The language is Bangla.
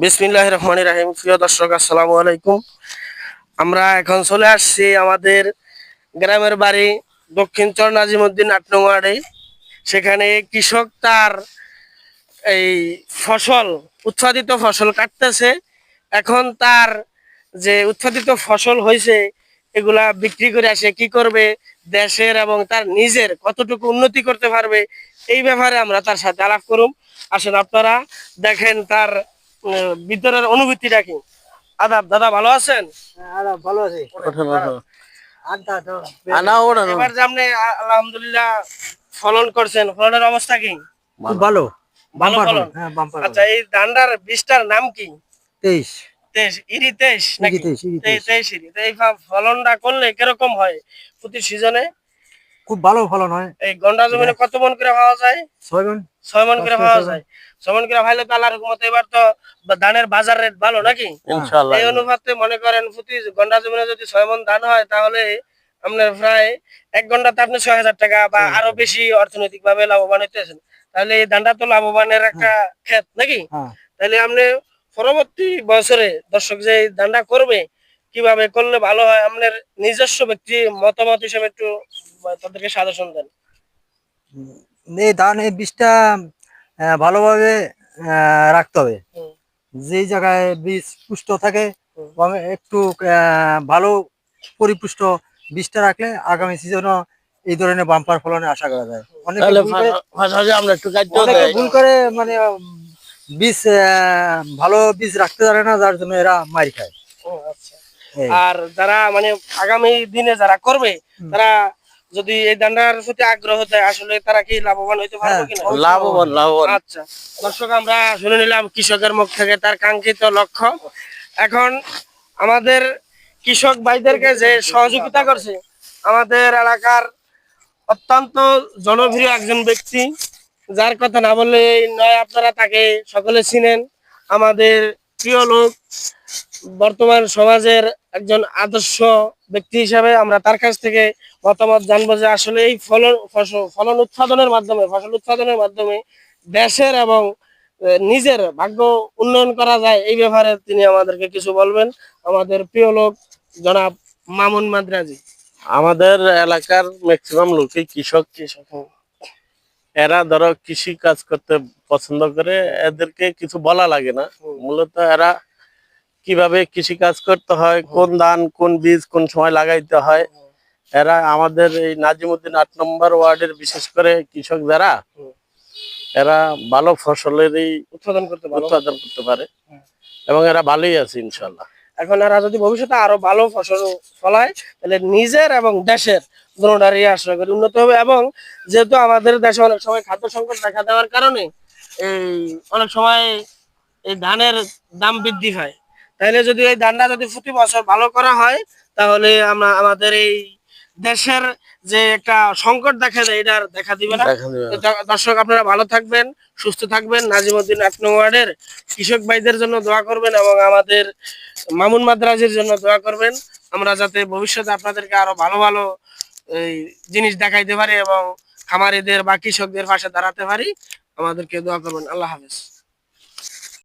বিসমিল্লাহির রহমানির রহিম। প্রিয় দর্শক, আসসালামু আলাইকুম। আমরা এখন চলে আসছি আমাদের গ্রামের বাড়ি দক্ষিণ চর নাজিমউদ্দিন ৮ নং ওয়ার্ডে। সেখানে কৃষক তার এই ফসল উৎপাদিত ফসল কাটতেছে। এখন তার যে উৎপাদিত ফসল হয়েছে এগুলা বিক্রি করে আসে কি করবে, দেশের এবং তার নিজের কতটুকু উন্নতি করতে পারবে, এই ব্যাপারে আমরা তার সাথে আলাপ করুম। আসেন আপনারা দেখেন তার ভিতরের অনুভূতিটা কি। আদাব দাদা, ভালো আছেন? ভালো আছি। এবার যে আপনি আলহামদুলিল্লাহ ফলন করছেন, ফলনের অবস্থা কি? খুব ভালো। ভালো ফলন। আচ্ছা, এই ধানটার বীজটার নাম কি? 23 তেইশ ইরি, 23 নাকি? 23 ইরি। তো এই ফলনটা করলে কিরকম হয় প্রতি সিজনে? খুব ভালো ফলন হয়। এই গন্ডা জমিনে কত মন করে পাওয়া যায়? 6 মণ। 6 মন করে পাওয়া যায়। 6 মন করে পাইলে তো আল্লাহর রহমতে এবার তো ধানের বাজার রেট ভালো নাকি? ইনশাআল্লাহ। এই অনুপাতে মনে করেন প্রতি গন্ডা জমিনে যদি 6 মন ধান হয় তাহলে আপনার প্রায় 1 ঘন্টাতে আপনি 6,000 টাকা বা আরো বেশি অর্থনৈতিক ভাবে লাভবান হইতেছেন। তাহলে এই ধানটা তো লাভবানের একটা ক্ষেত নাকি? তাহলে আপনি পরবর্তী বছরে দর্শক যে এই ধানটা করবে কিভাবে করলে ভালো হয়, আপনার নিজস্ব ব্যক্তি মতামত হিসেবে একটু তাদেরকে সাজেশন দেন। এই ধান এই বীজটা ভালোভাবে রাখতে হবে। যে জায়গায় বীজ পুষ্ট থাকে একটু ভালো পরিপুষ্ট বীজটা রাখলে আগামী সিজনও এই ধরনের বাম্পার ফলনে আশা করা যায়। অনেকে ভুল করে মানে বীজ ভালো বীজ রাখতে পারে না, যার জন্য এরা মার খায়। আচ্ছা। আর যারা মানে আগামী দিনে যারা করবে তারা যদি এই ধানটার প্রতি আগ্রহ দেয় আসলে তারা কি লাভবান হইতে পারবে কিনা? লাভবান। আচ্ছা দর্শক, আমরা শুনে নিলাম কৃষকের মুখ থেকে তার কাঙ্ক্ষিত লক্ষ্য। এখন আমাদের কৃষক ভাইদেরকে যে সহযোগিতা করছে আমাদের এলাকার অত্যন্ত জনপ্রিয় একজন ব্যক্তি, যার কথা না বললে নয়, আপনারা তাকে সকলে চিনেন। আমাদের প্রিয় লোক, বর্তমান সমাজের একজন আদর্শ ব্যক্তি হিসাবে আমরা তার কাছ থেকে মতামত জানবো যে আসলে এই ফলন উৎপাদনের মাধ্যমে, ফসল উৎপাদনের মাধ্যমে দেশের এবং নিজের ভাগ্য উন্নয়ন করা যায়, এই ব্যাপারে তিনি আমাদেরকে কিছু বলবেন। আমাদের প্রিয় লোক জনাব মামুন মাদ্রাজি। আমাদের এলাকার ম্যাক্সিমাম লোকই কৃষক। এরা ধরো কৃষি কাজ করতে পছন্দ করে, এদেরকে কিছু বলা লাগে না। মূলত এরা কিভাবে কৃষি কাজ করতে হয়, কোন ধান কোন বীজ কোন সময় লাগাইতে হয়, এরা আমাদের এই নাজিমউদ্দিন ৮ নম্বর ওয়ার্ডের বিশেষ করে কৃষক যারা, এরা ভালো ফসলেরই উৎপাদন করতে পারে এবং এরা ভালোই আছে ইনশাল্লাহ। এখন এরা যদি ভবিষ্যতে আরো ভালো ফসল ফলায় তাহলে নিজের এবং দেশের দুটোটারই আশা করি উন্নত হবে। এবং যেহেতু আমাদের দেশে অনেক সময় খাদ্য সংকট দেখা দেওয়ার কারণে এই অনেক সময় এই ধানের দাম বৃদ্ধি হয়, তাহলে যদি এই ধানটা যদি প্রতি বছর ভালো করা হয় তাহলে আমরা আমাদের এই দেশের যে একটা সংকট দেখা যায় এটা আর দেখা দিবে না। দর্শক, আপনারা ভালো থাকবেন, সুস্থ থাকবেন। নাজিমউদ্দিন ৮ নং ওয়ার্ডের কৃষক ভাইদের জন্য দোয়া করবেন এবং আমাদের মামুন মাদ্রাজির জন্য দোয়া করবেন, আমরা যাতে ভবিষ্যতে আপনাদেরকে আরো ভালো ভালো এই জিনিস দেখাইতে পারি এবং খামারিদের বা কৃষকদের পাশে দাঁড়াতে পারি। আমাদেরকে দোয়া করবেন। আল্লাহ হাফেজ।